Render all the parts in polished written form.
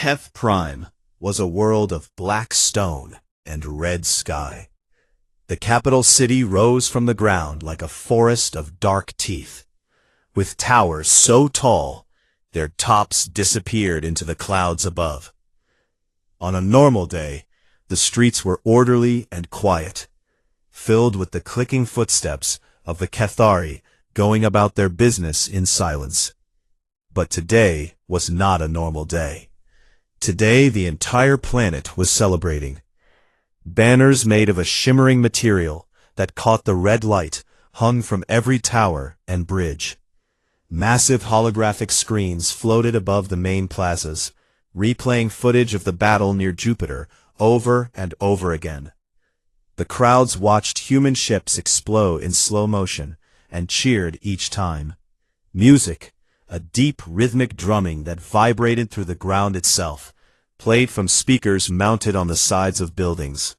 Keth Prime was a world of black stone and red sky. The capital city rose from the ground like a forest of dark teeth, with towers so tall their tops disappeared into the clouds above. On a normal day, the streets were orderly and quiet, filled with the clicking footsteps of the Kethari going about their business in silence. But today was not a normal day. Today the entire planet was celebrating. Banners made of a shimmering material that caught the red light hung from every tower and bridge. Massive holographic screens floated above the main plazas, replaying footage of the battle near Jupiter over and over again. The crowds watched human ships explode in slow motion and cheered each time. Music, a deep rhythmic drumming that vibrated through the ground itself, played from speakers mounted on the sides of buildings.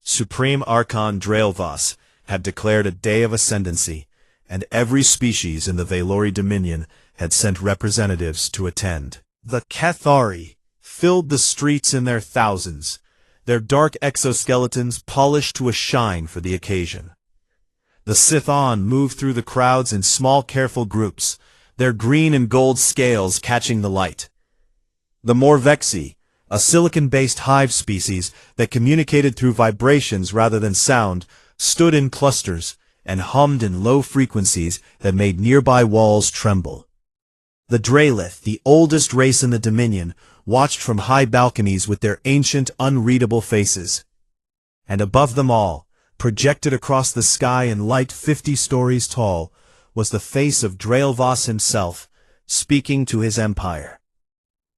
Supreme Archon Draelvas had declared a day of ascendancy, and every species in the Valori Dominion had sent representatives to attend. The Kethari filled the streets in their thousands, their dark exoskeletons polished to a shine for the occasion. The Sithon moved through the crowds in small careful groups, their green and gold scales catching the light. The Morvexi, a silicon-based hive species that communicated through vibrations rather than sound, stood in clusters and hummed in low frequencies that made nearby walls tremble. The Draelith, the oldest race in the Dominion, watched from high balconies with their ancient, unreadable faces. And above them all, projected across the sky in light 50 stories tall, was the face of Draelvas himself, speaking to his empire.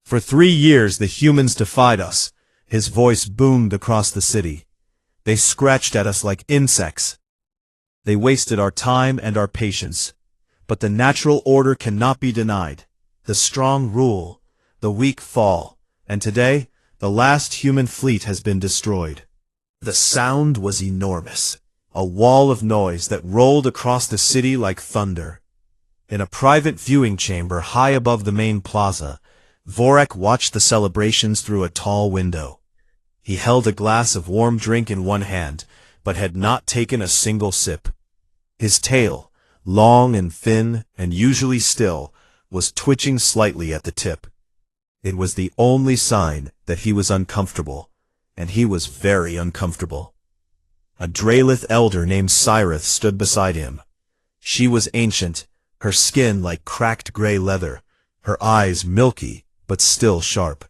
For 3 years the humans defied us, his voice boomed across the city. They scratched at us like insects. They wasted our time and our patience. But the natural order cannot be denied. The strong rule, the weak fall, and today, the last human fleet has been destroyed. The sound was enormous, a wall of noise that rolled across the city like thunder. In a private viewing chamber high above the main plaza, Vorek watched the celebrations through a tall window. He held a glass of warm drink in one hand, but had not taken a single sip. His tail, long and thin and usually still, was twitching slightly at the tip. It was the only sign that he was uncomfortable, and he was very uncomfortable. A Draelith elder named Cyrith stood beside him. She was ancient, her skin like cracked gray leather, her eyes milky but still sharp.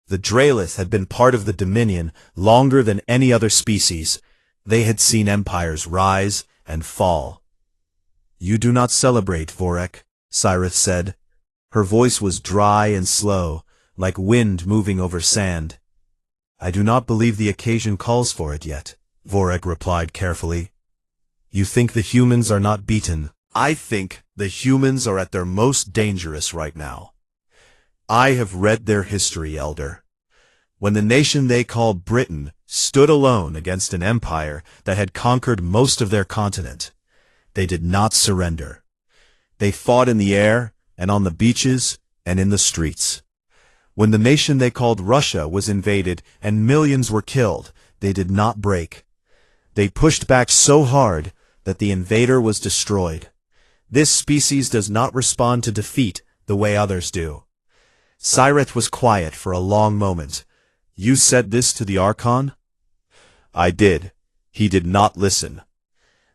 The Draelith had been part of the Dominion longer than any other species. They had seen empires rise and fall. "You do not celebrate, Vorek," Cyrith said. Her voice was dry and slow, like wind moving over sand. "I do not believe the occasion calls for it yet," Vorek replied carefully. "You think the humans are not beaten. I think the humans are at their most dangerous right now. I have read their history, Elder. When the nation they call Britain stood alone against an empire that had conquered most of their continent, they did not surrender. They fought in the air and on the beaches and in the streets. When the nation they called Russia was invaded and millions were killed, they did not break. They pushed back so hard that the invader was destroyed. This species does not respond to defeat the way others do." Cyrith was quiet for a long moment. "You said this to the Archon?" "I did. He did not listen."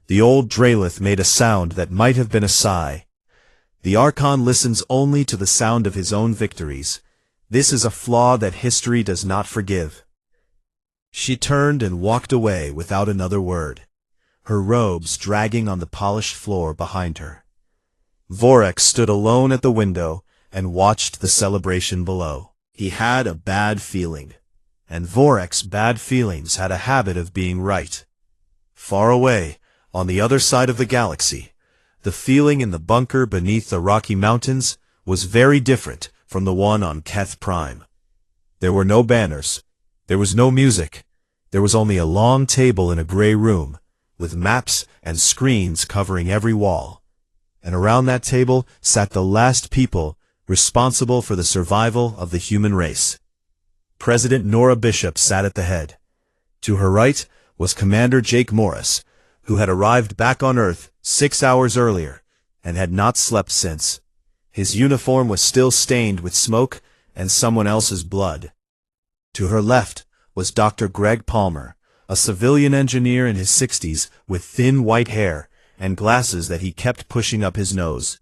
The old Draelith made a sound that might have been a sigh. "The Archon listens only to the sound of his own victories. This is a flaw that history does not forgive." She turned and walked away without another word, her robes dragging on the polished floor behind her. Vorek stood alone at the window and watched the celebration below. He had a bad feeling, and Vorek's bad feelings had a habit of being right. Far away, on the other side of the galaxy, the feeling in the bunker beneath the Rocky Mountains was very different from the one on Keth Prime. There were no banners. There was no music. There was only a long table in a gray room, with maps and screens covering every wall. And around that table sat the last people responsible for the survival of the human race. President Nora Bishop sat at the head. To her right was Commander Jake Morris, who had arrived back on Earth 6 hours earlier and had not slept since. His uniform was still stained with smoke and someone else's blood. To her left was Dr. Greg Palmer, a civilian engineer in his 60s with thin white hair and glasses that he kept pushing up his nose.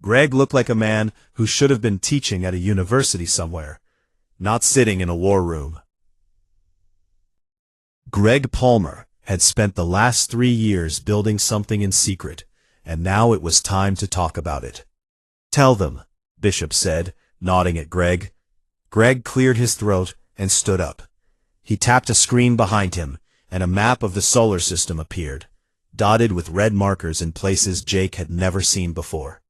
Greg looked like a man who should have been teaching at a university somewhere, not sitting in a war room. Greg Palmer had spent the last 3 years building something in secret, and now it was time to talk about it. "Tell them," Bishop said, nodding at Greg. Greg cleared his throat and stood up. He tapped a screen behind him, and a map of the solar system appeared, dotted with red markers in places Jake had never seen before.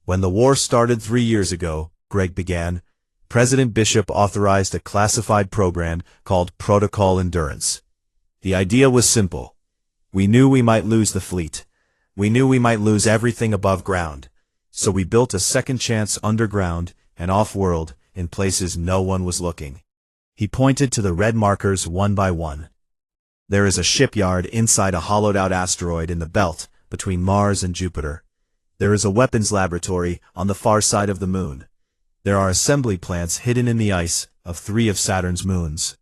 "When the war started 3 years ago," Greg began, "President Bishop authorized a classified program called Protocol Endurance. The idea was simple. We knew we might lose the fleet. We knew we might lose everything above ground. So we built a second chance underground and off-world in places no one was looking." He pointed to the red markers one by one. "There is a shipyard inside a hollowed-out asteroid in the belt between Mars and Jupiter. There is a weapons laboratory on the far side of the moon. There are assembly plants hidden in the ice of 3 of Saturn's moons.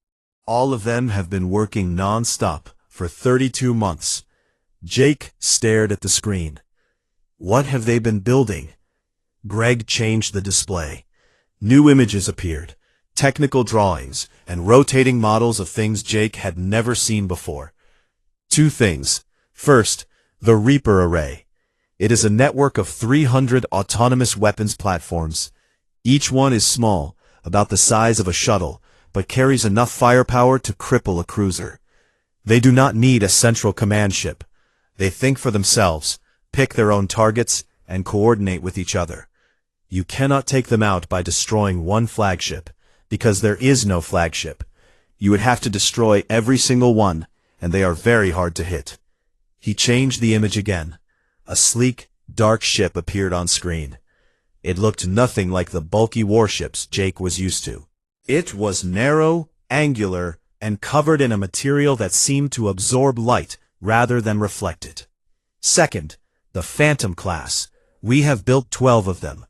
All of them have been working non-stop for 32 months. Jake stared at the screen. "What have they been building?" Greg changed the display. New images appeared, technical drawings, and rotating models of things Jake had never seen before. 2 things. First, the Reaper Array. It is a network of 300 autonomous weapons platforms. Each one is small, about the size of a shuttle, but carries enough firepower to cripple a cruiser. They do not need a central command ship. They think for themselves, pick their own targets, and coordinate with each other. You cannot take them out by destroying one flagship, because there is no flagship. You would have to destroy every single one, and they are very hard to hit. He changed the image again. A sleek, dark ship appeared on screen. It looked nothing like the bulky warships Jake was used to. It was narrow, angular, and covered in a material that seemed to absorb light rather than reflect it. Second, the Phantom class. We have built 12 of them.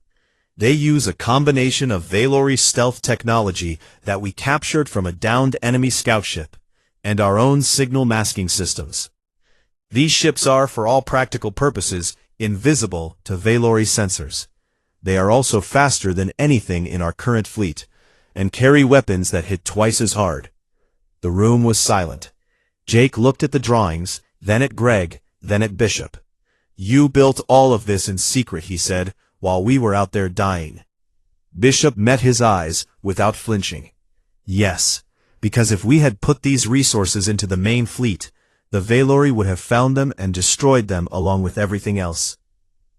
They use a combination of Valori stealth technology that we captured from a downed enemy scout ship, and our own signal masking systems. These ships are, for all practical purposes, invisible to Valori sensors. They are also faster than anything in our current fleet, and carry weapons that hit twice as hard. The room was silent. Jake looked at the drawings, then at Greg, then at Bishop. "You built all of this in secret," he said, "while we were out there dying." Bishop met his eyes without flinching. "Yes, because if we had put these resources into the main fleet, the Valori would have found them and destroyed them along with everything else.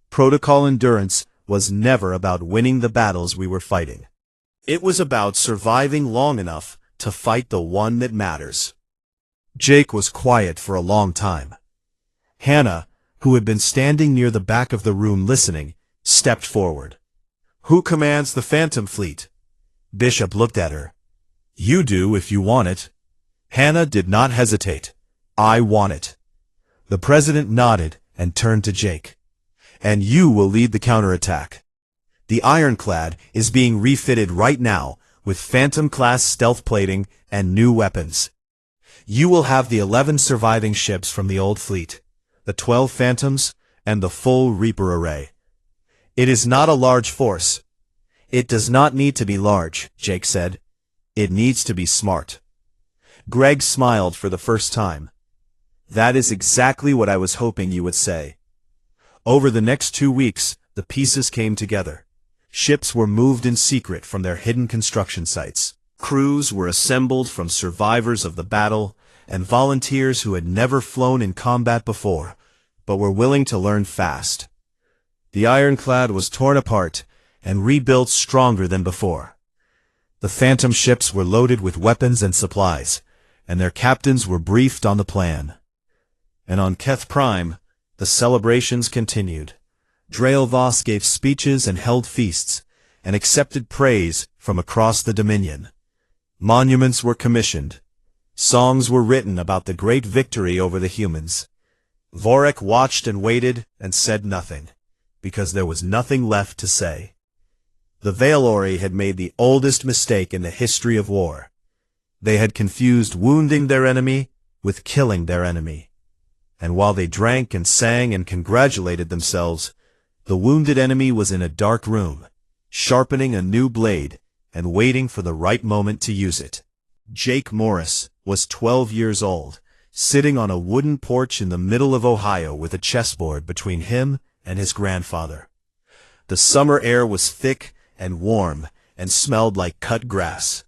Protocol Endurance was never about winning the battles we were fighting. It was about surviving long enough to fight the one that matters." Jake was quiet for a long time. Hannah, who had been standing near the back of the room listening, stepped forward. "Who commands the Phantom Fleet?" Bishop looked at her. "You do if you want it." Hannah did not hesitate. "I want it." The president nodded and turned to Jake. "And you will lead the counterattack. The Ironclad is being refitted right now with Phantom-class stealth plating and new weapons. You will have the 11 surviving ships from the old fleet, the 12 Phantoms, and the full Reaper Array. It is not a large force. It does not need to be large," Jake said. "It needs to be smart." Greg smiled for the first time. "That is exactly what I was hoping you would say." Over the next 2 weeks, the pieces came together. Ships were moved in secret from their hidden construction sites. Crews were assembled from survivors of the battle and volunteers who had never flown in combat before, but were willing to learn fast. The Ironclad was torn apart and rebuilt stronger than before. The Phantom ships were loaded with weapons and supplies, and their captains were briefed on the plan. And on Keth Prime, the celebrations continued. Drael Voss gave speeches and held feasts, and accepted praise from across the Dominion. Monuments were commissioned. Songs were written about the great victory over the humans. Vorik watched and waited and said nothing, because there was nothing left to say. The Valori had made the oldest mistake in the history of war. They had confused wounding their enemy with killing their enemy. And while they drank and sang and congratulated themselves, the wounded enemy was in a dark room, sharpening a new blade and waiting for the right moment to use it. Jake Morris was 12 years old, sitting on a wooden porch in the middle of Ohio with a chessboard between him and his grandfather. The summer air was thick and warm and smelled like cut grass.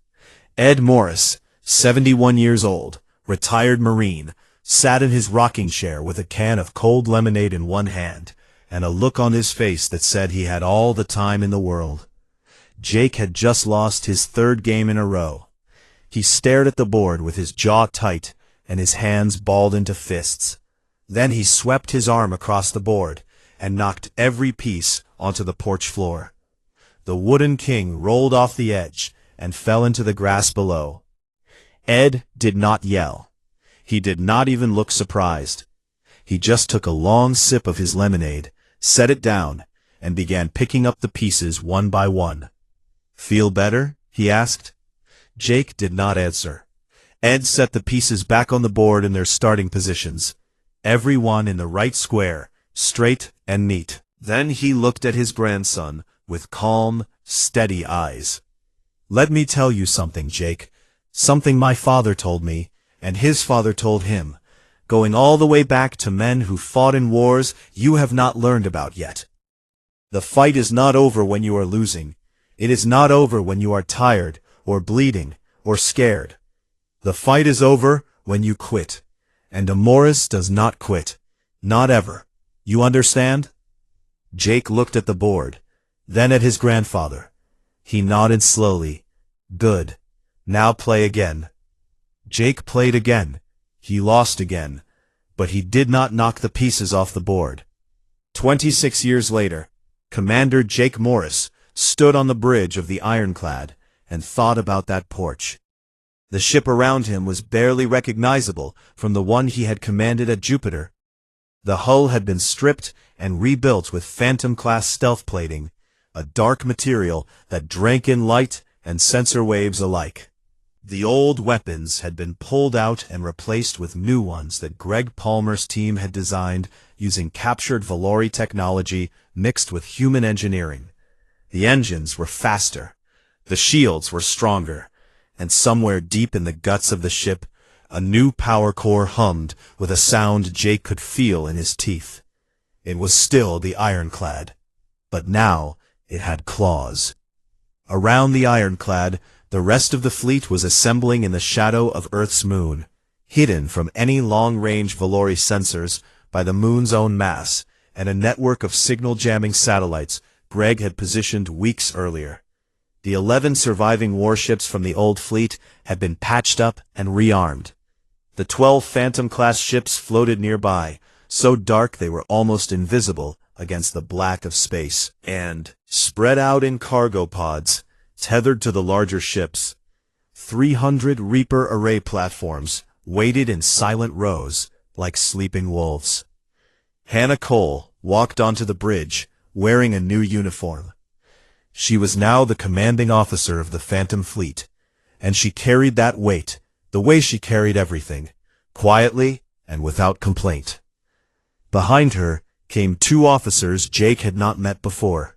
Ed Morris, 71 years old, retired Marine, sat in his rocking chair with a can of cold lemonade in one hand and a look on his face that said he had all the time in the world. Jake had just lost his third game in a row. He stared at the board with his jaw tight and his hands balled into fists. Then he swept his arm across the board and knocked every piece onto the porch floor. The wooden king rolled off the edge and fell into the grass below. Ed did not yell. He did not even look surprised. He just took a long sip of his lemonade, set it down, and began picking up the pieces one by one. "Feel better?" he asked. Jake did not answer. Ed set the pieces back on the board in their starting positions, every one in the right square, straight and neat. Then he looked at his grandson with calm, steady eyes. "Let me tell you something, Jake. Something my father told me, and his father told him, going all the way back to men who fought in wars you have not learned about yet. The fight is not over when you are losing. It is not over when you are tired, or bleeding, or scared. The fight is over when you quit. And a Morris does not quit. Not ever. You understand?" Jake looked at the board, then at his grandfather. He nodded slowly. "Good. Now play again." Jake played again. He lost again, but he did not knock the pieces off the board. 26 years later, Commander Jake Morris stood on the bridge of the ironclad and thought about that porch. The ship around him was barely recognizable from the one he had commanded at Jupiter. The hull had been stripped and rebuilt with Phantom-class stealth plating, a dark material that drank in light and sensor waves alike. The old weapons had been pulled out and replaced with new ones that Greg Palmer's team had designed using captured Valori technology mixed with human engineering. The engines were faster, the shields were stronger, and somewhere deep in the guts of the ship, a new power core hummed with a sound Jake could feel in his teeth. It was still the ironclad, but now it had claws. Around the ironclad, the rest of the fleet was assembling in the shadow of Earth's moon, hidden from any long-range Valori sensors by the moon's own mass and a network of signal-jamming satellites Greg had positioned weeks earlier. The 11 surviving warships from the old fleet had been patched up and rearmed. The 12 Phantom-class ships floated nearby, so dark they were almost invisible against the black of space, and, spread out in cargo pods, tethered to the larger ships, 300 Reaper array platforms waited in silent rows like sleeping wolves. Hannah Cole walked onto the bridge, wearing a new uniform. She was now the commanding officer of the Phantom Fleet, and she carried that weight, the way she carried everything, quietly and without complaint. Behind her came 2 officers Jake had not met before.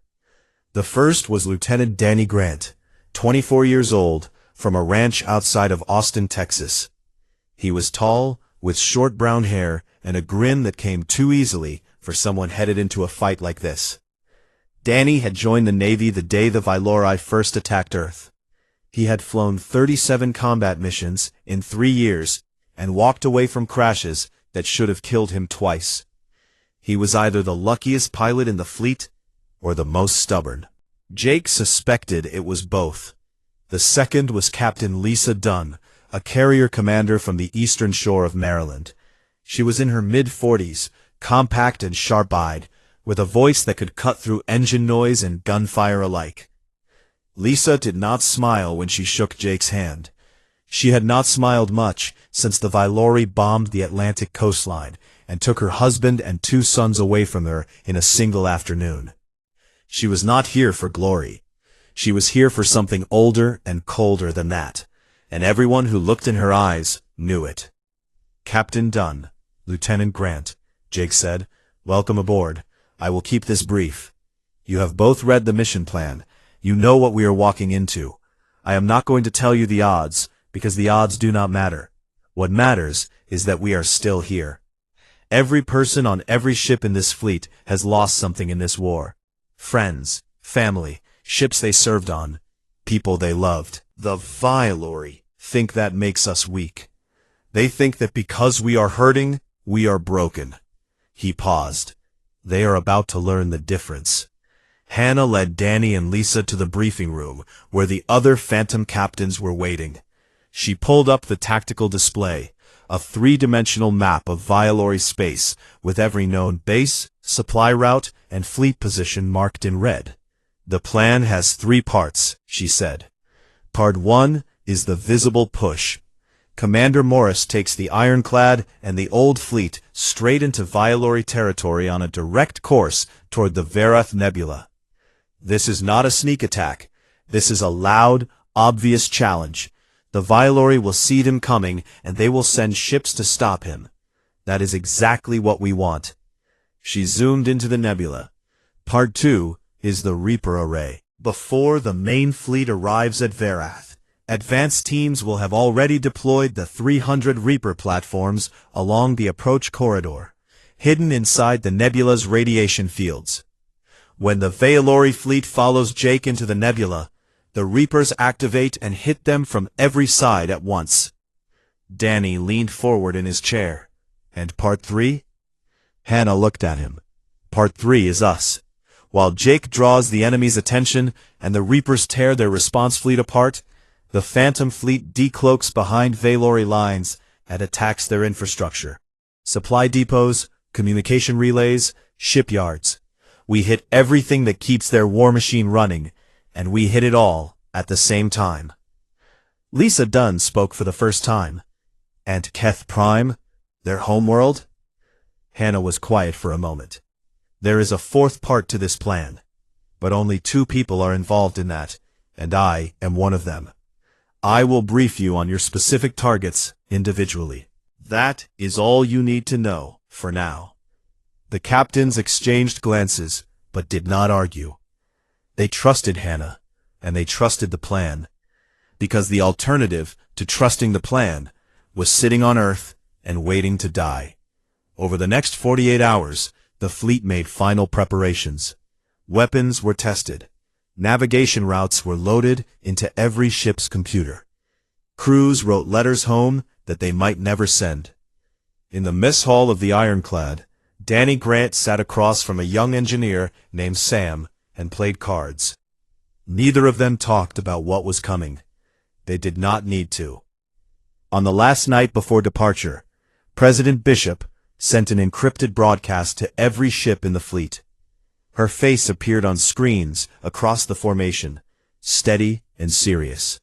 The first was Lieutenant Danny Grant, 24 years old, from a ranch outside of Austin, Texas. He was tall, with short brown hair and a grin that came too easily for someone headed into a fight like this. Danny had joined the Navy the day the Valori first attacked Earth. He had flown 37 combat missions in 3 years and walked away from crashes that should have killed him twice. He was either the luckiest pilot in the fleet or the most stubborn. Jake suspected it was both. The second was Captain Lisa Dunn, a carrier commander from the eastern shore of Maryland. She was in her mid-40s, compact and sharp-eyed, with a voice that could cut through engine noise and gunfire alike. Lisa did not smile when she shook Jake's hand. She had not smiled much since the Vylori bombed the Atlantic coastline and took her husband and 2 sons away from her in a single afternoon. She was not here for glory. She was here for something older and colder than that, and everyone who looked in her eyes knew it. "Captain Dunn, Lieutenant Grant," Jake said, "welcome aboard. I will keep this brief. You have both read the mission plan. You know what we are walking into. I am not going to tell you the odds, because the odds do not matter. What matters is that we are still here. Every person on every ship in this fleet has lost something in this war. Friends, family, ships they served on, people they loved. The Vylori think that makes us weak. They think that because we are hurting, we are broken." He paused. They are about to learn the difference. Hannah led Danny and Lisa to the briefing room, where the other Phantom captains were waiting. She pulled up the tactical display, a 3-dimensional map of Vylori space, with every known base, supply route, and fleet position marked in red. "The plan has 3 parts," she said. "Part 1 is the visible push. Commander Morris takes the Ironclad and the Old Fleet straight into Vylori territory on a direct course toward the Verath Nebula. This is not a sneak attack. This is a loud, obvious challenge. The Vylori will see him coming, and they will send ships to stop him. That is exactly what we want." She zoomed into the nebula. "Part 2 is the Reaper Array. Before the main fleet arrives at Verath, advanced teams will have already deployed the 300 Reaper platforms along the approach corridor, hidden inside the nebula's radiation fields. When the Vylori fleet follows Jake into the nebula, the Reapers activate and hit them from every side at once." Danny leaned forward in his chair. "And Part 3? Hannah looked at him. "Part 3 is us. While Jake draws the enemy's attention and the Reapers tear their response fleet apart, the Phantom fleet decloaks behind Vylori lines and attacks their infrastructure. Supply depots, communication relays, shipyards. We hit everything that keeps their war machine running, and we hit it all at the same time." Lisa Dunn spoke for the first time. "And Keth Prime? Their homeworld?" Hannah was quiet for a moment. "There is a 4th part to this plan, but only 2 people are involved in that, and I am one of them. I will brief you on your specific targets individually. That is all you need to know for now." The captains exchanged glances, but did not argue. They trusted Hannah, and they trusted the plan, because the alternative to trusting the plan was sitting on Earth and waiting to die. Over the next 48 hours, the fleet made final preparations. Weapons were tested. Navigation routes were loaded into every ship's computer. Crews wrote letters home that they might never send. In the mess hall of the Ironclad, Danny Grant sat across from a young engineer named Sam and played cards. Neither of them talked about what was coming. They did not need to. On the last night before departure, President Bishop sent an encrypted broadcast to every ship in the fleet. Her face appeared on screens across the formation, steady and serious.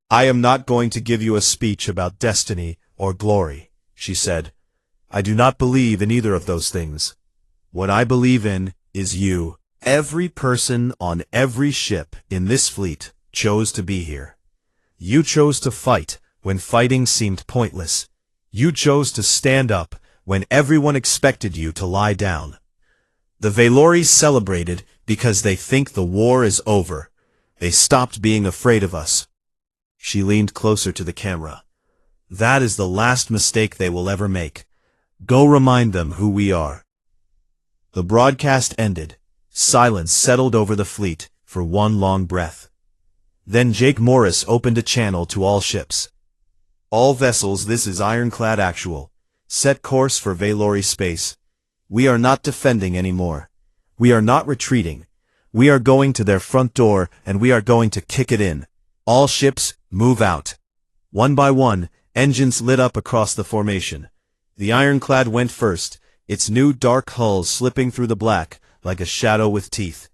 "I am not going to give you a speech about destiny or glory," she said. "I do not believe in either of those things. What I believe in is you. Every person on every ship in this fleet chose to be here. You chose to fight when fighting seemed pointless. You chose to stand up when everyone expected you to lie down. The Vylori celebrated because they think the war is over. They stopped being afraid of us." She leaned closer to the camera. "That is the last mistake they will ever make. Go remind them who we are." The broadcast ended. Silence settled over the fleet for one long breath. Then Jake Morris opened a channel to all ships. "All vessels, this is Ironclad Actual. Set course for Vylori space. We are not defending anymore. We are not retreating. We are going to their front door, and we are going to kick it in. All ships, move out." One by one, engines lit up across the formation. The Ironclad went first, its new dark hull slipping through the black like a shadow with teeth.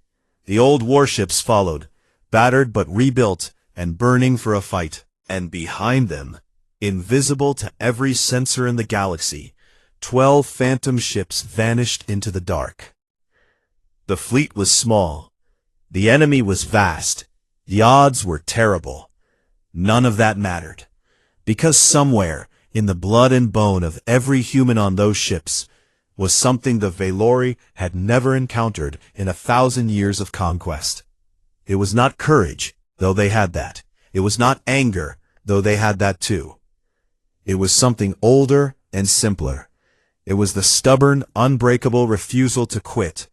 The old warships followed, battered but rebuilt and burning for a fight. And behind them, invisible to every sensor in the galaxy, 12 phantom ships vanished into the dark. The fleet was small. The enemy was vast. The odds were terrible. None of that mattered. Because somewhere, in the blood and bone of every human on those ships, was something the Valori had never encountered in 1,000 years of conquest. It was not courage, though they had that. It was not anger, though they had that too. It was something older and simpler. It was the stubborn, unbreakable refusal to quit.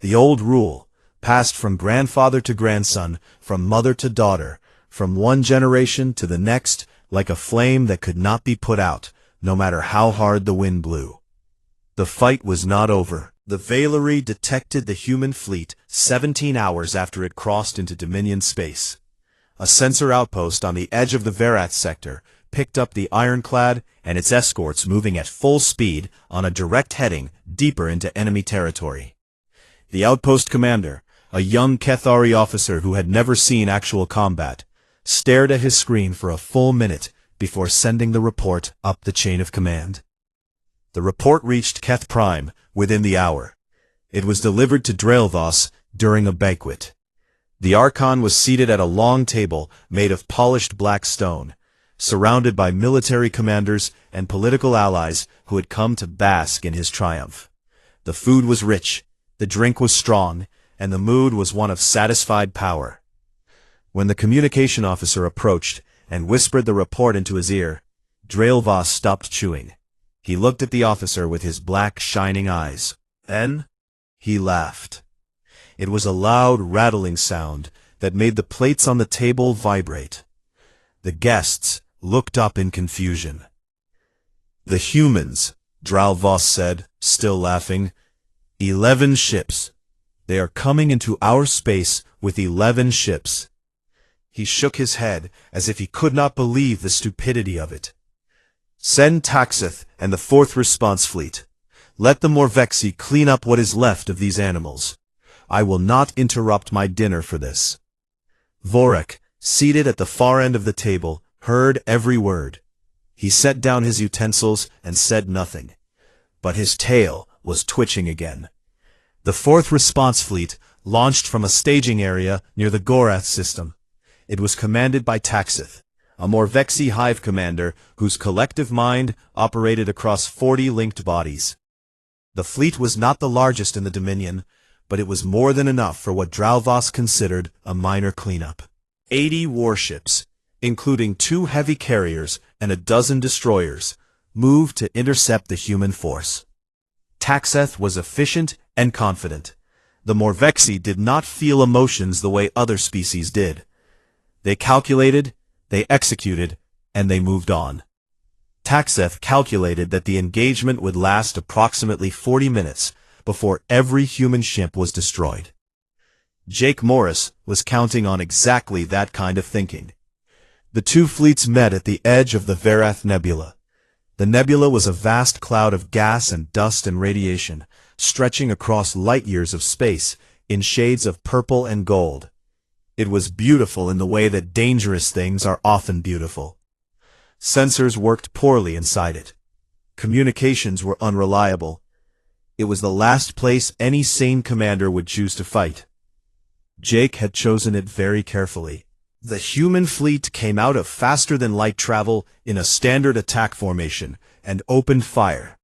The old rule, passed from grandfather to grandson, from mother to daughter, from one generation to the next, like a flame that could not be put out, no matter how hard the wind blew. The fight was not over. The Valori detected the human fleet 17 hours after it crossed into Dominion space. A sensor outpost on the edge of the Verath sector picked up the ironclad and its escorts moving at full speed on a direct heading deeper into enemy territory. The outpost commander, a young Kethari officer who had never seen actual combat, stared at his screen for a full minute before sending the report up the chain of command. The report reached Keth Prime within the hour. It was delivered to Draelvos during a banquet. The Archon was seated at a long table made of polished black stone, surrounded by military commanders and political allies who had come to bask in his triumph. The food was rich, the drink was strong, and the mood was one of satisfied power. When the communication officer approached and whispered the report into his ear, Draelvos stopped chewing. He looked at the officer with his black, shining eyes. Then, he laughed. It was a loud, rattling sound that made the plates on the table vibrate. The guests looked up in confusion. "The humans," Draelvos said, still laughing. 11 ships. They are coming into our space with 11 ships." He shook his head as if he could not believe the stupidity of it. "Send Taxith and the 4th Response Fleet. Let the Morvexi clean up what is left of these animals. I will not interrupt my dinner for this." Vorak, seated at the far end of the table, heard every word. He set down his utensils and said nothing. But his tail was twitching again. The 4th Response Fleet launched from a staging area near the Gorath system. It was commanded by Taxith, a Morvexi hive commander whose collective mind operated across 40 linked bodies. The fleet was not the largest in the Dominion, but it was more than enough for what Draelvos considered a minor cleanup. 80 warships, including 2 heavy carriers and a dozen destroyers, moved to intercept the human force. Taxith was efficient and confident. The Morvexi did not feel emotions the way other species did. They calculated, they executed, and they moved on. Taxith calculated that the engagement would last approximately 40 minutes before every human ship was destroyed. Jake Morris was counting on exactly that kind of thinking. The two fleets met at the edge of the Verath Nebula. The nebula was a vast cloud of gas and dust and radiation, stretching across light-years of space in shades of purple and gold. It was beautiful in the way that dangerous things are often beautiful. Sensors worked poorly inside it. Communications were unreliable. It was the last place any sane commander would choose to fight. Jake had chosen it very carefully. The human fleet came out of faster-than-light travel in a standard attack formation and opened fire.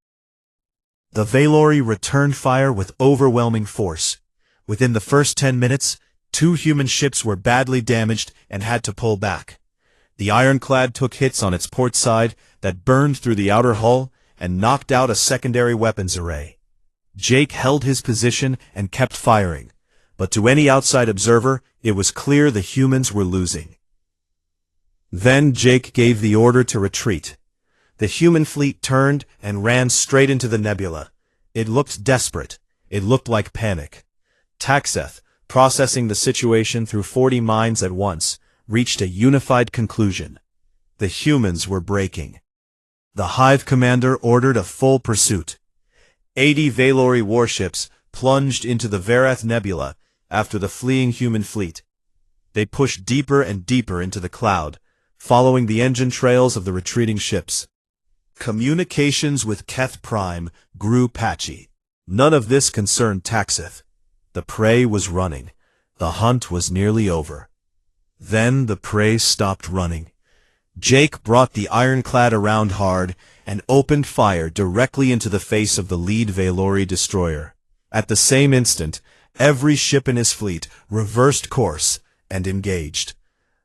The Valori returned fire with overwhelming force. Within the first 10 minutes, 2 human ships were badly damaged and had to pull back. The ironclad took hits on its port side that burned through the outer hull and knocked out a secondary weapons array. Jake held his position and kept firing, but to any outside observer, it was clear the humans were losing. Then Jake gave the order to retreat. The human fleet turned and ran straight into the nebula. It looked desperate. It looked like panic. Taxith, processing the situation through 40 minds at once, reached a unified conclusion. The humans were breaking. The hive commander ordered a full pursuit. 80 Valori warships plunged into the Verath Nebula after the fleeing human fleet. They pushed deeper and deeper into the cloud, following the engine trails of the retreating ships. Communications with Keth Prime grew patchy. None of this concerned Taxith. The prey was running. The hunt was nearly over. Then the prey stopped running. Jake brought the ironclad around hard and opened fire directly into the face of the lead Valori destroyer. At the same instant, every ship in his fleet reversed course and engaged.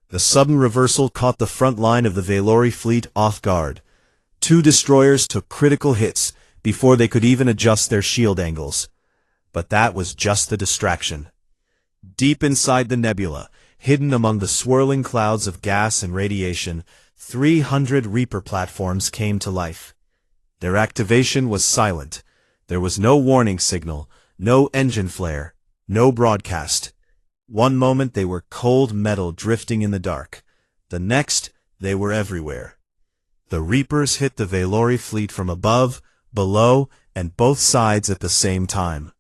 The sudden reversal caught the front line of the Valori fleet off guard. 2 destroyers took critical hits before they could even adjust their shield angles. But that was just the distraction. Deep inside the nebula, hidden among the swirling clouds of gas and radiation, 300 Reaper platforms came to life. Their activation was silent. There was no warning signal, no engine flare, no broadcast. One moment they were cold metal drifting in the dark. The next, they were everywhere. The Reapers hit the Valori fleet from above, below, and both sides at the same time.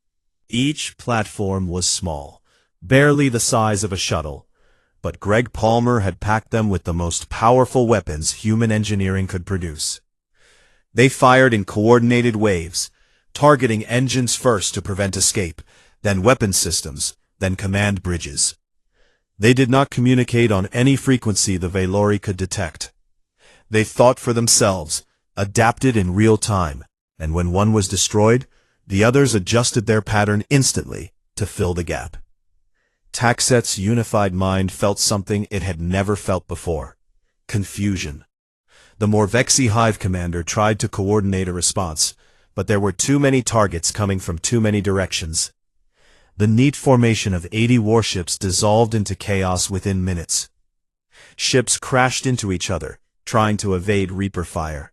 Each platform was small, barely the size of a shuttle, but Greg Palmer had packed them with the most powerful weapons human engineering could produce. They fired in coordinated waves, targeting engines first to prevent escape, then weapon systems, then command bridges. They did not communicate on any frequency the Valori could detect. They thought for themselves, adapted in real time, and when one was destroyed, the others adjusted their pattern instantly to fill the gap. Taxet's unified mind felt something it had never felt before: confusion. The Morvexi Hive commander tried to coordinate a response, but there were too many targets coming from too many directions. The neat formation of 80 warships dissolved into chaos within minutes. Ships crashed into each other, trying to evade Reaper fire.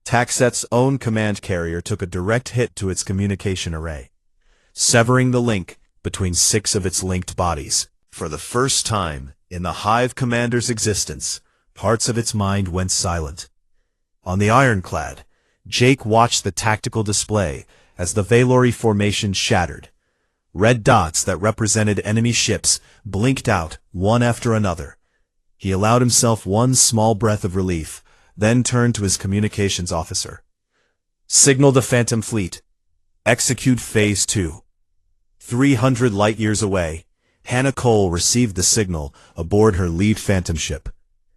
Taxet's own command carrier took a direct hit to its communication array, severing the link between 6 of its linked bodies. For the first time in the Hive commander's existence, parts of its mind went silent. On the ironclad, Jake watched the tactical display as the Valori formation shattered. Red dots that represented enemy ships blinked out one after another. He allowed himself one small breath of relief, then turned to his communications officer. "Signal the Phantom Fleet. Execute Phase 2. 300 light-years away, Hannah Cole received the signal aboard her lead Phantom ship.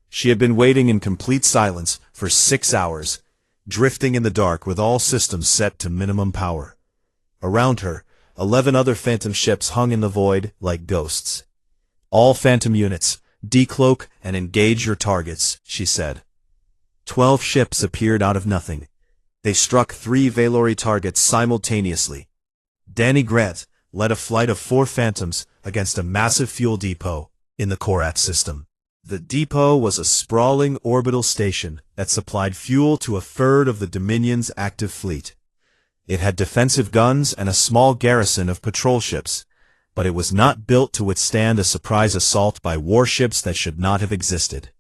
She had been waiting in complete silence for 6 hours, drifting in the dark with all systems set to minimum power. Around her, 11 other Phantom ships hung in the void like ghosts. "All Phantom units, decloak and engage your targets," she said. 12 ships appeared out of nothing. They struck 3 Valori targets simultaneously. Danny Grant led a flight of 4 Phantoms against a massive fuel depot in the Korat system. The depot was a sprawling orbital station that supplied fuel to a third of the Dominion's active fleet. It had defensive guns and a small garrison of patrol ships, but it was not built to withstand a surprise assault by warships that should not have existed.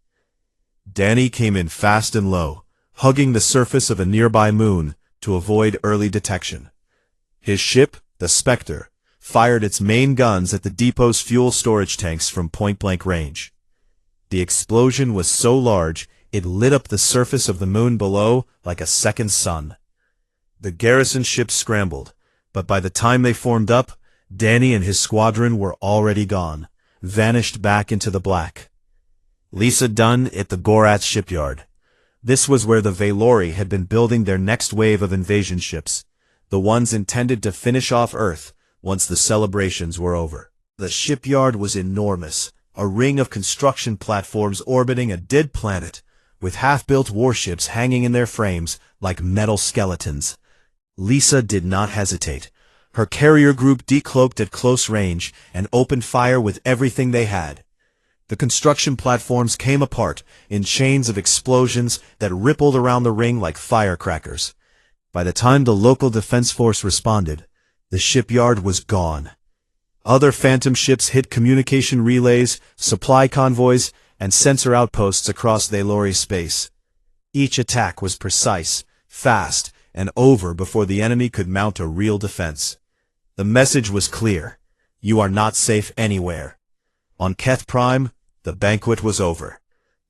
Danny came in fast and low, hugging the surface of a nearby moon to avoid early detection. His ship, the Spectre, fired its main guns at the depot's fuel storage tanks from point-blank range. The explosion was so large it lit up the surface of the moon below like a second sun. The garrison ships scrambled, but by the time they formed up, Danny and his squadron were already gone, vanished back into the black. Lisa Dunn at the Gorath shipyard. This was where the Valori had been building their next wave of invasion ships, the ones intended to finish off Earth once the celebrations were over. The shipyard was enormous, a ring of construction platforms orbiting a dead planet, with half-built warships hanging in their frames like metal skeletons. Lisa did not hesitate. Her carrier group decloaked at close range and opened fire with everything they had. The construction platforms came apart in chains of explosions that rippled around the ring like firecrackers. By the time the local defense force responded, the shipyard was gone. Other Phantom ships hit communication relays, supply convoys, and sensor outposts across Valori space. Each attack was precise, fast, and over before the enemy could mount a real defense. The message was clear: you are not safe anywhere. On Keth Prime, the banquet was over.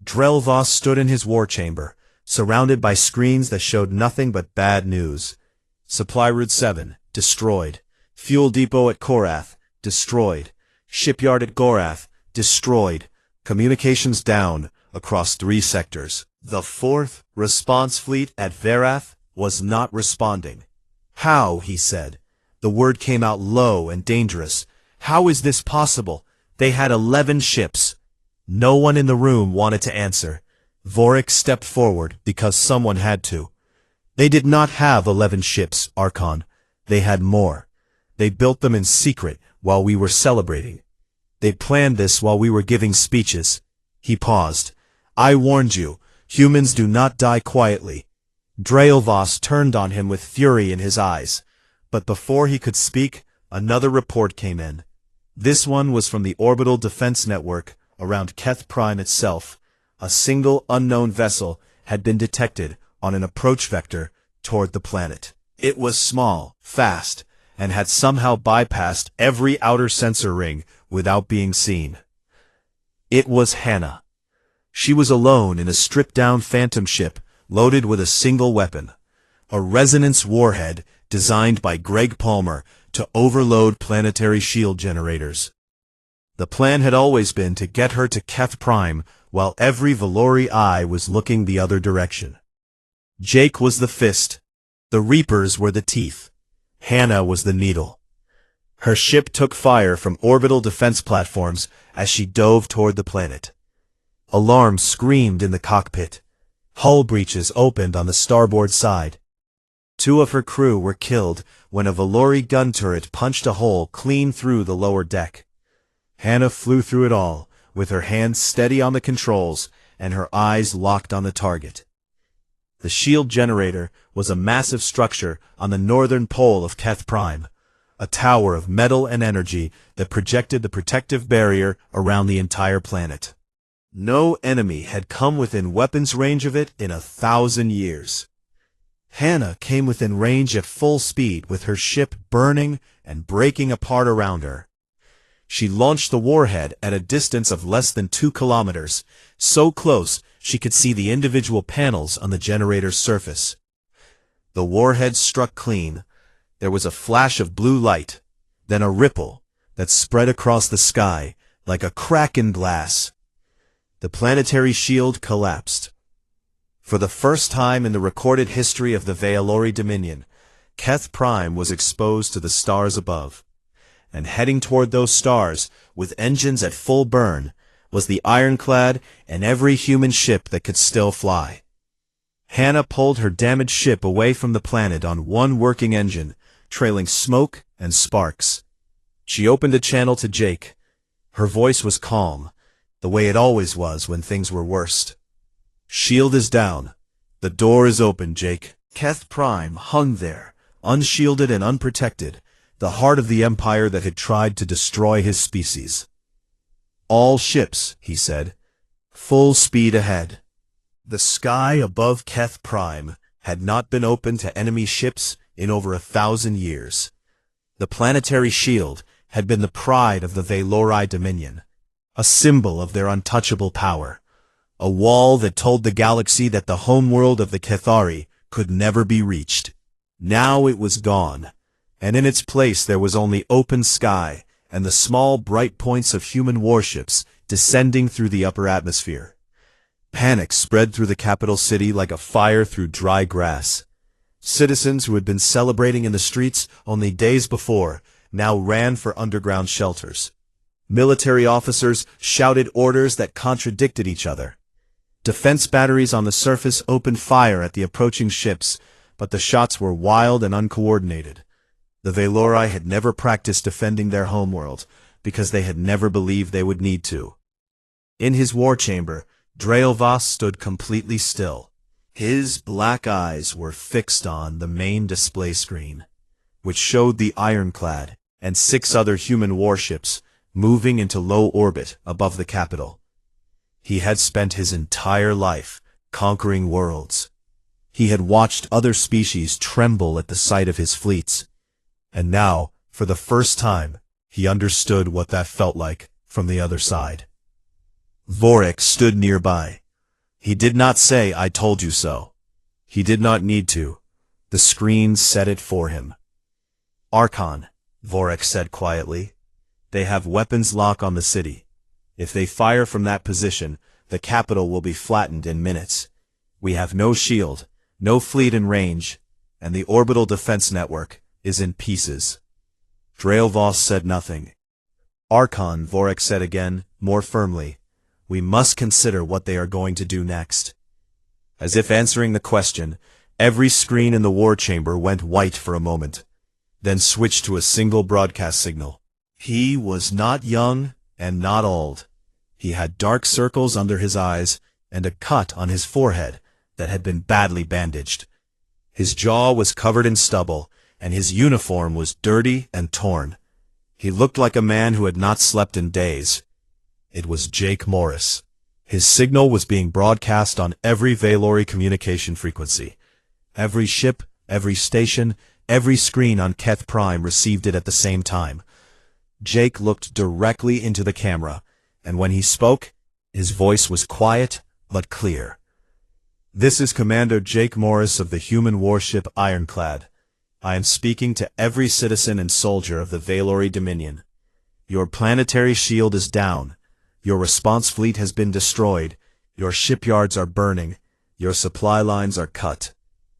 Drelvoss stood in his war chamber, surrounded by screens that showed nothing but bad news. Supply Route 7, destroyed. Fuel depot at Korath, destroyed. Shipyard at Gorath, destroyed. Communications down across 3 sectors. The 4th response fleet at Verath was not responding. How, he said. The word came out low and dangerous. How is this possible? They had 11 ships. No one in the room wanted to answer. Vorik stepped forward because someone had to. They did not have 11 ships, Archon. They had more. They built them in secret while we were celebrating. They planned this while we were giving speeches. He paused. I warned you, humans do not die quietly. Drelvoss turned on him with fury in his eyes. But before he could speak, another report came in. This one was from the orbital defense network around Keth Prime itself. A single unknown vessel had been detected on an approach vector toward the planet. It was small, fast, and had somehow bypassed every outer sensor ring without being seen. It was Hannah. She was alone in a stripped-down phantom ship loaded with a single weapon, a resonance warhead designed by Greg Palmer to overload planetary shield generators. The plan had always been to get her to Keth Prime while every Valori eye was looking the other direction. Jake was the fist. The Reapers were the teeth. Hannah was the needle. Her ship took fire from orbital defense platforms as she dove toward the planet. Alarms screamed in the cockpit. Hull breaches opened on the starboard side. 2 of her crew were killed when a Valori gun turret punched a hole clean through the lower deck. Hannah flew through it all, with her hands steady on the controls and her eyes locked on the target. The shield generator was a massive structure on the northern pole of Keth Prime, a tower of metal and energy that projected the protective barrier around the entire planet. No enemy had come within weapons range of it in 1,000 years. Hannah came within range at full speed with her ship burning and breaking apart around her. She launched the warhead at a distance of less than 2 kilometers, so close she could see the individual panels on the generator's surface. The warhead struck clean. There was a flash of blue light, then a ripple that spread across the sky like a crack in glass. The planetary shield collapsed. For the first time in the recorded history of the Valori Dominion, Keth Prime was exposed to the stars above. And heading toward those stars, with engines at full burn, was the ironclad and every human ship that could still fly. Hannah pulled her damaged ship away from the planet on one working engine, trailing smoke and sparks. She opened a channel to Jake. Her voice was calm, the way it always was when things were worst. Shield is down. The door is open, Jake. Keth Prime hung there, unshielded and unprotected, the heart of the empire that had tried to destroy his species. All ships, he said. Full speed ahead. The sky above Keth Prime had not been open to enemy ships in over 1,000 years. The planetary shield had been the pride of the Valori Dominion, a symbol of their untouchable power, a wall that told the galaxy that the homeworld of the Kethari could never be reached. Now it was gone, and in its place there was only open sky and the small bright points of human warships descending through the upper atmosphere. Panic spread through the capital city like a fire through dry grass. Citizens who had been celebrating in the streets only days before now ran for underground shelters. Military officers shouted orders that contradicted each other. Defense batteries on the surface opened fire at the approaching ships, but the shots were wild and uncoordinated. The Valori had never practiced defending their homeworld, because they had never believed they would need to. In his war chamber, Drelvoss stood completely still. His black eyes were fixed on the main display screen, which showed the ironclad and 6 other human warships moving into low orbit above the capital. He had spent his entire life conquering worlds. He had watched other species tremble at the sight of his fleets. And now, for the first time, he understood what that felt like from the other side. Vorik stood nearby. He did not say, "I told you so." He did not need to. The screen said it for him. "Archon," Vorik said quietly. "They have weapons lock on the city. If they fire from that position, the capital will be flattened in minutes. We have no shield, no fleet in range, and the orbital defense network is in pieces." Draelvos said nothing. "Archon," Vorik said again, more firmly, "we must consider what they are going to do next." As if answering the question, every screen in the war chamber went white for a moment, then switched to a single broadcast signal. He was not young and not old. He had dark circles under his eyes and a cut on his forehead that had been badly bandaged. His jaw was covered in stubble, and his uniform was dirty and torn. He looked like a man who had not slept in days. It was Jake Morris. His signal was being broadcast on every Valori communication frequency. Every ship, every station, every screen on Keth Prime received it at the same time. Jake looked directly into the camera, and when he spoke, his voice was quiet but clear. "This is Commander Jake Morris of the human warship Ironclad. I am speaking to every citizen and soldier of the Valori Dominion. Your planetary shield is down. Your response fleet has been destroyed. Your shipyards are burning. Your supply lines are cut.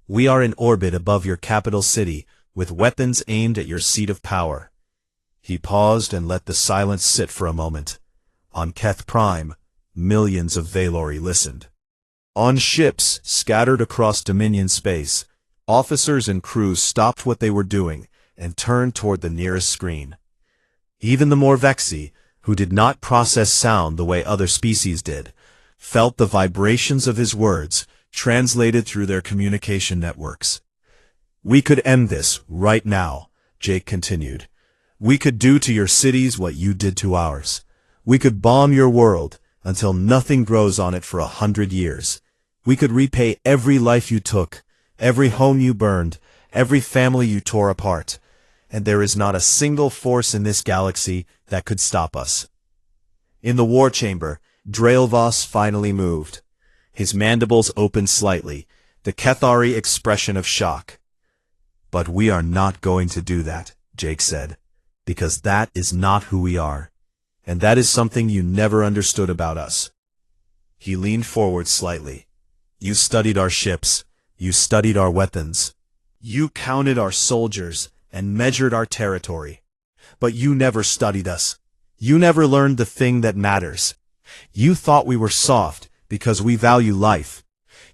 We are in orbit above your capital city, with weapons aimed at your seat of power." He paused and let the silence sit for a moment. On Keth Prime, millions of Valori listened. On ships scattered across Dominion space, officers and crews stopped what they were doing and turned toward the nearest screen. Even the Morvexi, who did not process sound the way other species did, felt the vibrations of his words translated through their communication networks. "We could end this right now," Jake continued. "We could do to your cities what you did to ours. We could bomb your world until nothing grows on it for 100 years. We could repay every life you took, every home you burned, every family you tore apart. And there is not a single force in this galaxy that could stop us." In the war chamber, Draelvos finally moved. His mandibles opened slightly, the Kethari expression of shock. "But we are not going to do that," Jake said, "because that is not who we are. And that is something you never understood about us." He leaned forward slightly. "You studied our ships. You studied our weapons. You counted our soldiers and measured our territory. But you never studied us. You never learned the thing that matters. You thought we were soft because we value life.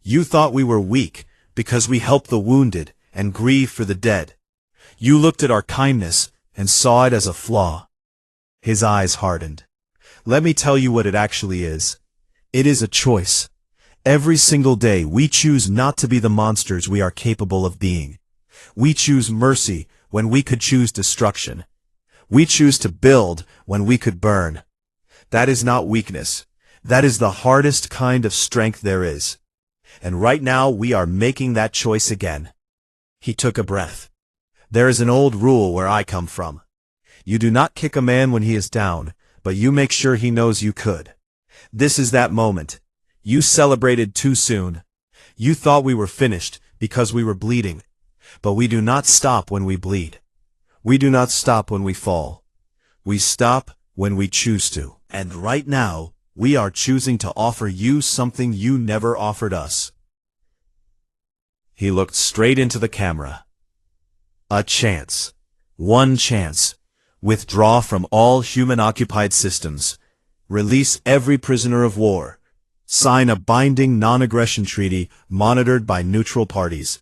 You thought we were weak because we help the wounded and grieve for the dead. You looked at our kindness and saw it as a flaw." His eyes hardened. "Let me tell you what it actually is. It is a choice. Every single day we choose not to be the monsters we are capable of being. We choose mercy when we could choose destruction. We choose to build when we could burn. That is not weakness. That is the hardest kind of strength there is. And right now we are making that choice again." He took a breath. "There is an old rule where I come from. You do not kick a man when he is down, but you make sure he knows you could. This is that moment. You celebrated too soon. You thought we were finished because we were bleeding. But we do not stop when we bleed. We do not stop when we fall. We stop when we choose to. And right now, we are choosing to offer you something you never offered us." He looked straight into the camera. "A chance. One chance. Withdraw from all human-occupied systems. Release every prisoner of war. Sign a binding non-aggression treaty monitored by neutral parties.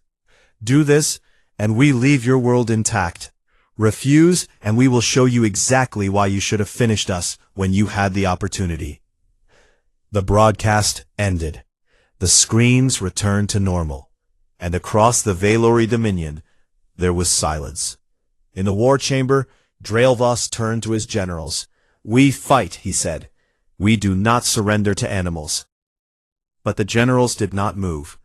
Do this, and we leave your world intact. Refuse, and we will show you exactly why you should have finished us when you had the opportunity." The broadcast ended. The screens returned to normal. And across the Valori Dominion, there was silence. In the war chamber, Draelvos turned to his generals. "We fight," he said. "We do not surrender to animals." But the generals did not move.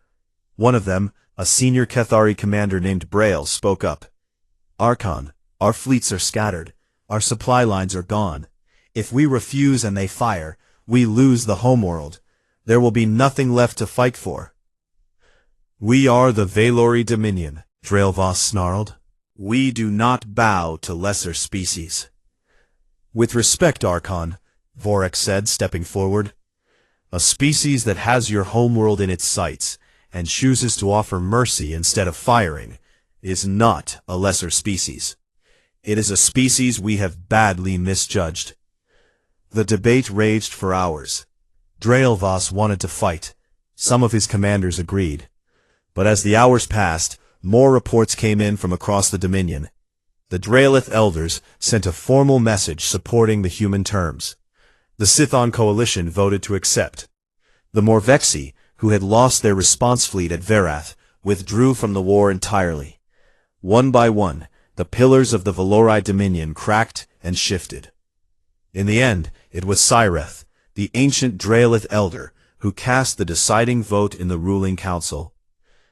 One of them, a senior Kethari commander named Braille, spoke up. "Archon, our fleets are scattered. Our supply lines are gone. If we refuse and they fire, we lose the homeworld. There will be nothing left to fight for. We are the Valori Dominion, Draelvoss snarled. We do not bow to lesser species. With respect, Archon, Vorex said, stepping forward. A species that has your homeworld in its sights and chooses to offer mercy instead of firing is not a lesser species. It is a species we have badly misjudged. The debate raged for hours. Draelvoss wanted to fight. Some of his commanders agreed. But as the hours passed, more reports came in from across the Dominion. The Draelith elders sent a formal message supporting the human terms. The Sithon coalition voted to accept. The Morvexi, who had lost their response fleet at Verath, withdrew from the war entirely. One by one, the pillars of the Valori Dominion cracked and shifted. In the end, it was Cyreth, the ancient Draelith elder, who cast the deciding vote in the ruling council.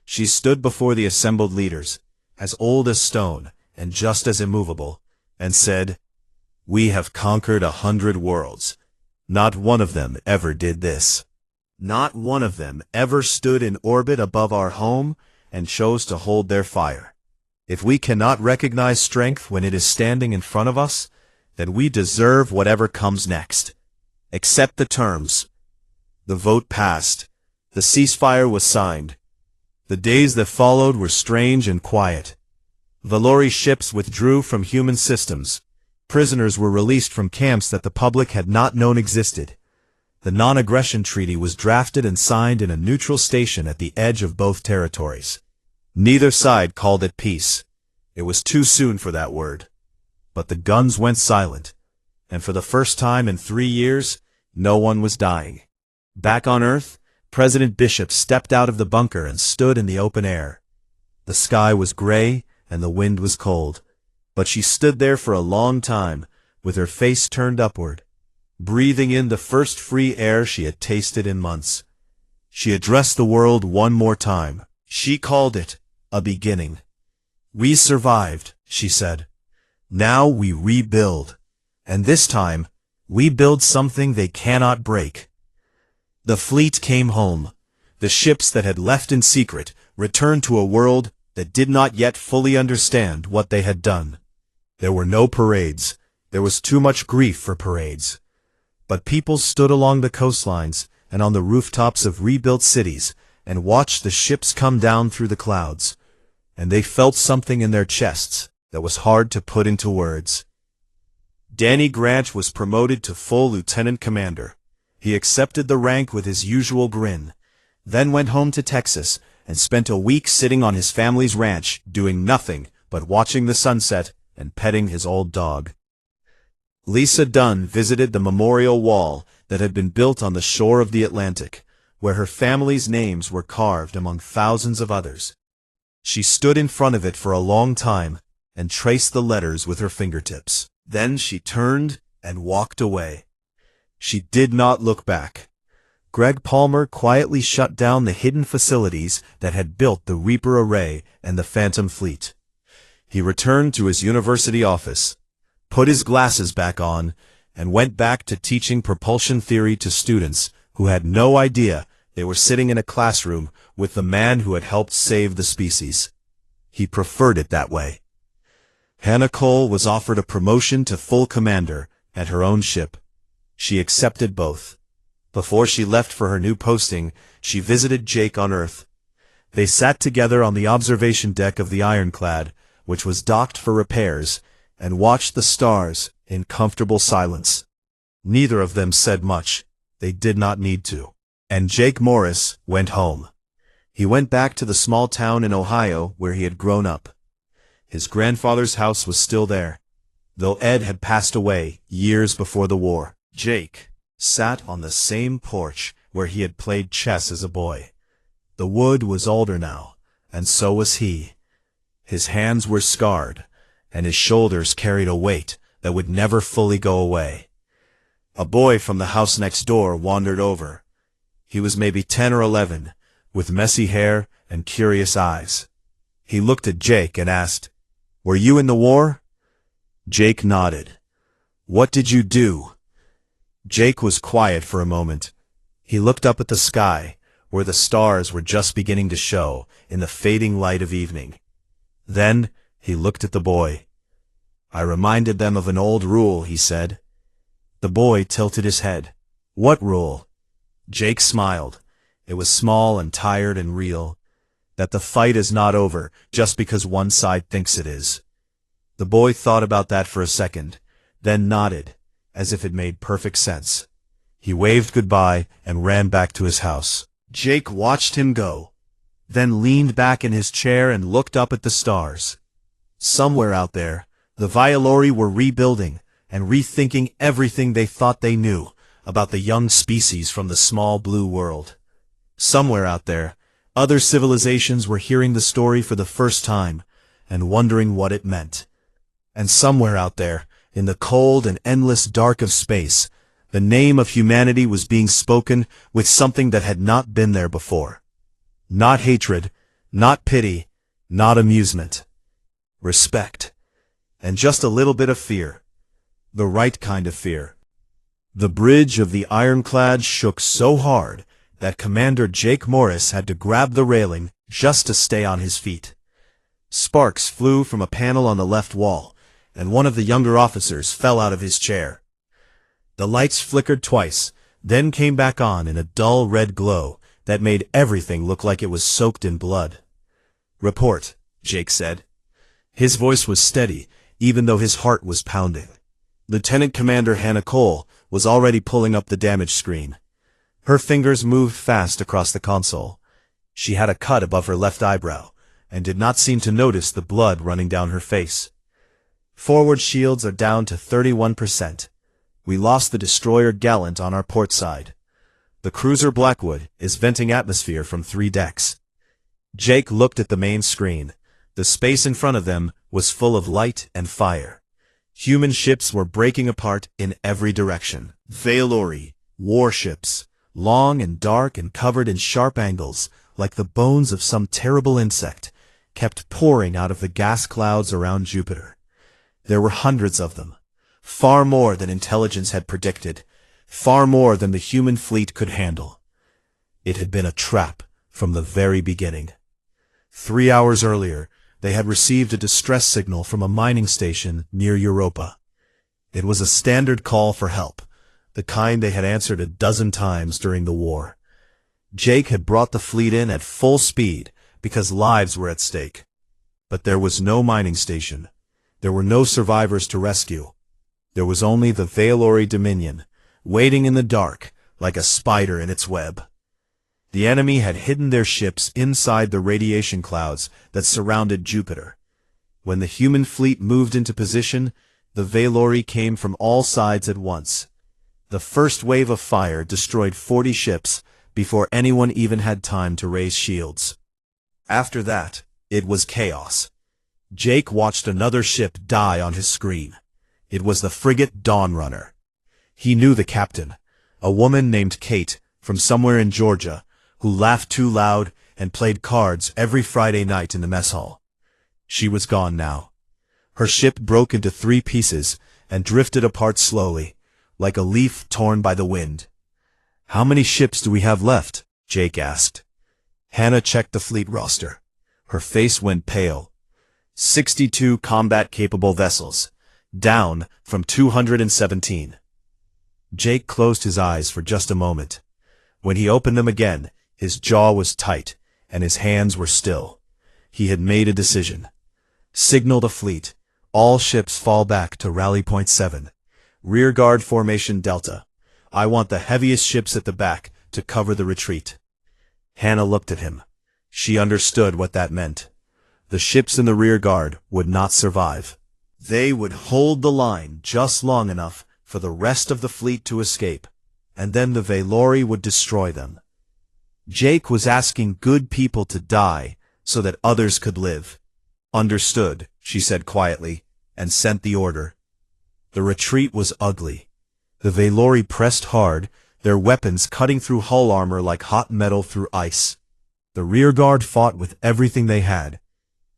She stood before the assembled leaders, as old as stone and just as immovable, and said, "We have conquered 100 worlds. Not one of them ever did this. Not one of them ever stood in orbit above our home and chose to hold their fire. If we cannot recognize strength when it is standing in front of us, then we deserve whatever comes next. Accept the terms." The vote passed. The ceasefire was signed. The days that followed were strange and quiet. Valori ships withdrew from human systems. Prisoners were released from camps that the public had not known existed. The non-aggression treaty was drafted and signed in a neutral station at the edge of both territories. Neither side called it peace. It was too soon for that word. But the guns went silent, and for the first time in 3 years, no one was dying. Back on Earth, President Bishop stepped out of the bunker and stood in the open air. The sky was gray and the wind was cold, but she stood there for a long time, with her face turned upward, breathing in the first free air she had tasted in months. She addressed the world one more time. She called it a beginning. "We survived," she said. "Now we rebuild. And this time, we build something they cannot break." The fleet came home. The ships that had left in secret returned to a world that did not yet fully understand what they had done. There were no parades. There was too much grief for parades. But people stood along the coastlines and on the rooftops of rebuilt cities and watched the ships come down through the clouds. And they felt something in their chests that was hard to put into words. Danny Grant was promoted to full lieutenant commander. He accepted the rank with his usual grin, then went home to Texas and spent a week sitting on his family's ranch doing nothing but watching the sunset and petting his old dog. Lisa Dunn visited the memorial wall that had been built on the shore of the Atlantic, where her family's names were carved among thousands of others. She stood in front of it for a long time and traced the letters with her fingertips. Then she turned and walked away. She did not look back. Greg Palmer quietly shut down the hidden facilities that had built the Reaper Array and the Phantom Fleet. He returned to his university office, put his glasses back on, and went back to teaching propulsion theory to students who had no idea they were sitting in a classroom with the man who had helped save the species. He preferred it that way. Hannah Cole was offered a promotion to full commander at her own ship. She accepted both. Before she left for her new posting, she visited Jake on Earth. They sat together on the observation deck of the Ironclad, which was docked for repairs, and watched the stars in comfortable silence. Neither of them said much. They did not need to. And Jake Morris went home. He went back to the small town in Ohio where he had grown up. His grandfather's house was still there, though Ed had passed away years before the war. Jake sat on the same porch where he had played chess as a boy. The wood was older now, and so was he. His hands were scarred, and his shoulders carried a weight that would never fully go away. A boy from the house next door wandered over. He was maybe 10 or 11, with messy hair and curious eyes. He looked at Jake and asked, "Were you in the war?" Jake nodded. "What did you do?" Jake was quiet for a moment. He looked up at the sky, where the stars were just beginning to show in the fading light of evening. Then he looked at the boy. "I reminded them of an old rule," he said. The boy tilted his head. "What rule?" Jake smiled. It was small and tired and real. That the fight is not over just because one side thinks it is. The boy thought about that for a second, then nodded, as if it made perfect sense. He waved goodbye and ran back to his house. Jake watched him go, then leaned back in his chair and looked up at the stars. Somewhere out there, the Violori were rebuilding and rethinking everything they thought they knew about the young species from the small blue world. Somewhere out there, other civilizations were hearing the story for the first time and wondering what it meant. And somewhere out there, in the cold and endless dark of space, the name of humanity was being spoken with something that had not been there before. Not hatred, not pity, not amusement. Respect. And just a little bit of fear. The right kind of fear. The bridge of the ironclad shook so hard that Commander Jake Morris had to grab the railing just to stay on his feet. Sparks flew from a panel on the left wall, and one of the younger officers fell out of his chair. The lights flickered twice, then came back on in a dull red glow that made everything look like it was soaked in blood. "Report," Jake said. His voice was steady, even though his heart was pounding. Lieutenant Commander Hannah Cole was already pulling up the damage screen. Her fingers moved fast across the console. She had a cut above her left eyebrow, and did not seem to notice the blood running down her face. "Forward shields are down to 31%. We lost the destroyer Gallant on our port side. The cruiser Blackwood is venting atmosphere from 3 decks. Jake looked at the main screen. The space in front of them was full of light and fire. Human ships were breaking apart in every direction. Valori, warships, long and dark and covered in sharp angles, like the bones of some terrible insect, kept pouring out of the gas clouds around Jupiter. There were hundreds of them. Far more than intelligence had predicted, far more than the human fleet could handle. It had been a trap from the very beginning. 3 hours earlier, they had received a distress signal from a mining station near Europa. It was a standard call for help, the kind they had answered a dozen times during the war. Jake had brought the fleet in at full speed because lives were at stake. But there was no mining station. There were no survivors to rescue. There was only the Valori Dominion, waiting in the dark, like a spider in its web. The enemy had hidden their ships inside the radiation clouds that surrounded Jupiter. When the human fleet moved into position, the Valori came from all sides at once. The first wave of fire destroyed 40 ships before anyone even had time to raise shields. After that, it was chaos. Jake watched another ship die on his screen. It was the frigate Dawnrunner. He knew the captain, a woman named Kate from somewhere in Georgia, who laughed too loud and played cards every Friday night in the mess hall. She was gone now. Her ship broke into 3 pieces and drifted apart slowly, like a leaf torn by the wind. "How many ships do we have left?" Jake asked. Hannah checked the fleet roster. Her face went pale. 62 combat-capable vessels, down from 217. Jake closed his eyes for just a moment. When he opened them again, his jaw was tight, and his hands were still. He had made a decision. Signal the fleet. All ships fall back to Rally Point 7. Rearguard formation Delta. I want the heaviest ships at the back to cover the retreat. Hannah looked at him. She understood what that meant. The ships in the rearguard would not survive. They would hold the line just long enough for the rest of the fleet to escape, and then the Valori would destroy them. Jake was asking good people to die so that others could live. "Understood," she said quietly, and sent the order. The retreat was ugly. The Valori pressed hard, their weapons cutting through hull armor like hot metal through ice. The rearguard fought with everything they had.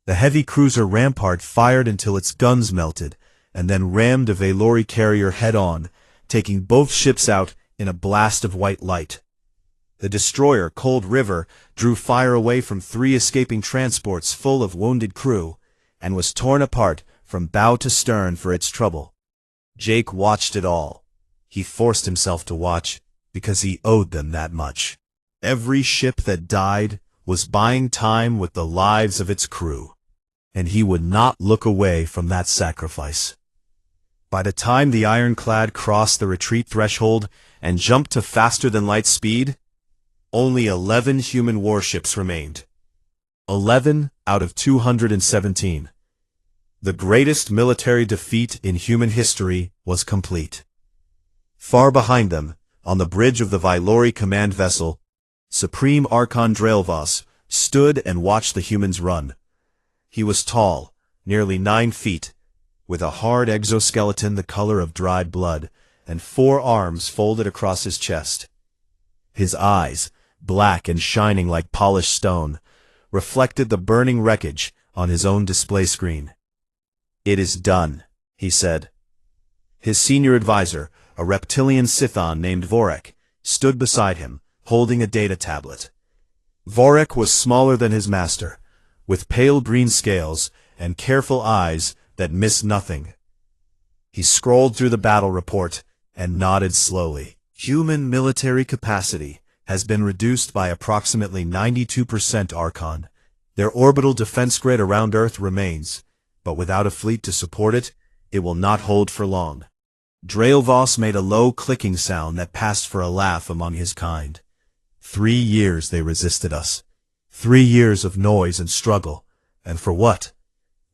The heavy cruiser Rampart fired until its guns melted, and then rammed a Valori carrier head-on, taking both ships out in a blast of white light. The destroyer, Cold River, drew fire away from 3 escaping transports full of wounded crew, and was torn apart from bow to stern for its trouble. Jake watched it all. He forced himself to watch, because he owed them that much. Every ship that died was buying time with the lives of its crew, and he would not look away from that sacrifice. By the time the ironclad crossed the retreat threshold and jumped to faster-than-light speed, only 11 human warships remained. 11 out of 217. The greatest military defeat in human history was complete. Far behind them, on the bridge of the Vylori command vessel, Supreme Archon Draelvos stood and watched the humans run. He was tall, nearly 9 feet, with a hard exoskeleton the color of dried blood, and 4 arms folded across his chest. His eyes, black and shining like polished stone, reflected the burning wreckage on his own display screen. "It is done," he said. His senior advisor, a reptilian Sithon named Vorek, stood beside him, holding a data tablet. Vorek was smaller than his master, with pale green scales and careful eyes that missed nothing. He scrolled through the battle report and nodded slowly. "Human military capacity has been reduced by approximately 92%, Archon. Their orbital defense grid around Earth remains, but without a fleet to support it, it will not hold for long." Draelvos made a low clicking sound that passed for a laugh among his kind. 3 years they resisted us. 3 years of noise and struggle. And for what?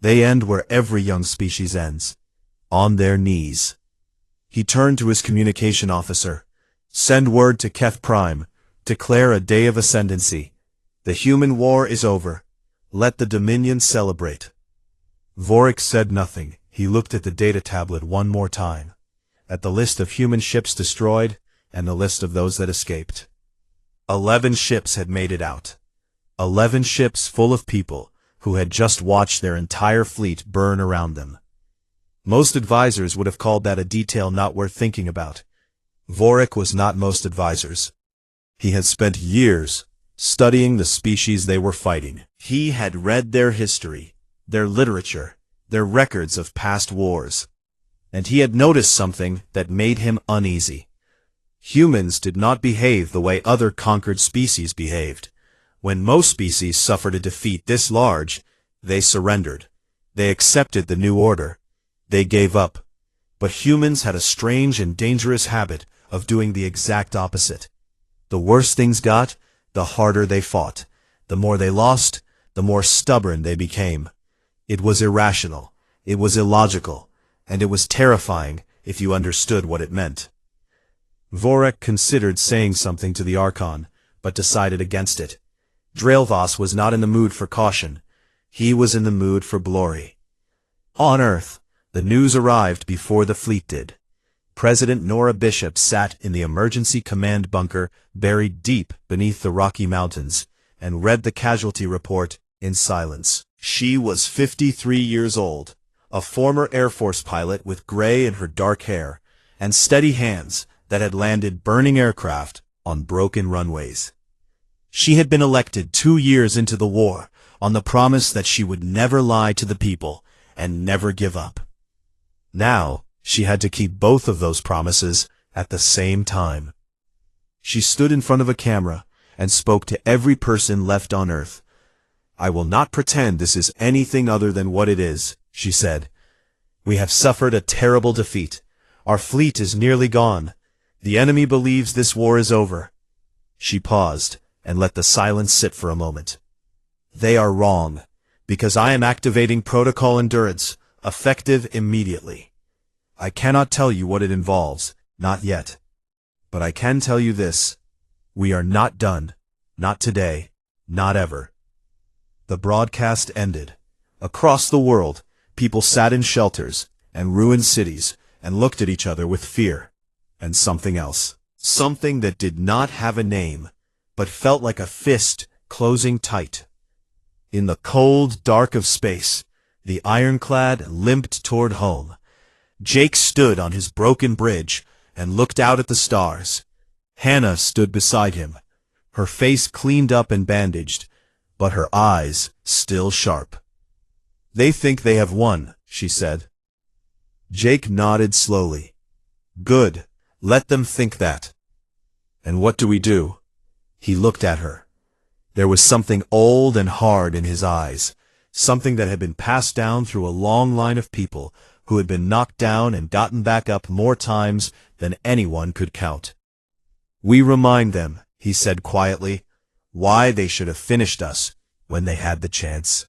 They end where every young species ends. On their knees. He turned to his communication officer. "Send word to Keth Prime. Declare a day of ascendancy. The human war is over. Let the Dominion celebrate." Vorek said nothing. He looked at the data tablet one more time. At the list of human ships destroyed, and the list of those that escaped. 11 ships had made it out. 11 ships full of people who had just watched their entire fleet burn around them. Most advisors would have called that a detail not worth thinking about. Vorek was not most advisors. He had spent years studying the species they were fighting. He had read their history, their literature, their records of past wars. And he had noticed something that made him uneasy. Humans did not behave the way other conquered species behaved. When most species suffered a defeat this large, they surrendered. They accepted the new order. They gave up. But humans had a strange and dangerous habit of doing the exact opposite. The worse things got, the harder they fought. The more they lost, the more stubborn they became. It was irrational. It was illogical. And it was terrifying if you understood what it meant. Vorek considered saying something to the Archon, but decided against it. Draelvos was not in the mood for caution. He was in the mood for glory. On Earth, the news arrived before the fleet did. President Nora Bishop sat in the emergency command bunker buried deep beneath the Rocky Mountains and read the casualty report in silence. She was 53 years old, a former Air Force pilot with gray in her dark hair and steady hands that had landed burning aircraft on broken runways. She had been elected 2 years into the war on the promise that she would never lie to the people and never give up. Now, she had to keep both of those promises at the same time. She stood in front of a camera and spoke to every person left on Earth. "I will not pretend this is anything other than what it is," she said. "We have suffered a terrible defeat. Our fleet is nearly gone. The enemy believes this war is over." She paused and let the silence sit for a moment. "They are wrong, because I am activating Protocol Endurance, effective immediately. I cannot tell you what it involves, not yet. But I can tell you this. We are not done. Not today. Not ever." The broadcast ended. Across the world, people sat in shelters and ruined cities and looked at each other with fear and something else. Something that did not have a name, but felt like a fist closing tight. In the cold dark of space, the ironclad limped toward home. Jake stood on his broken bridge and looked out at the stars. Hannah stood beside him, her face cleaned up and bandaged, but her eyes still sharp. "They think they have won," she said. Jake nodded slowly. "Good, let them think that." "And what do we do?" He looked at her. There was something old and hard in his eyes, something that had been passed down through a long line of people who had been knocked down and gotten back up more times than anyone could count. "We remind them," he said quietly, "why they should have finished us when they had the chance."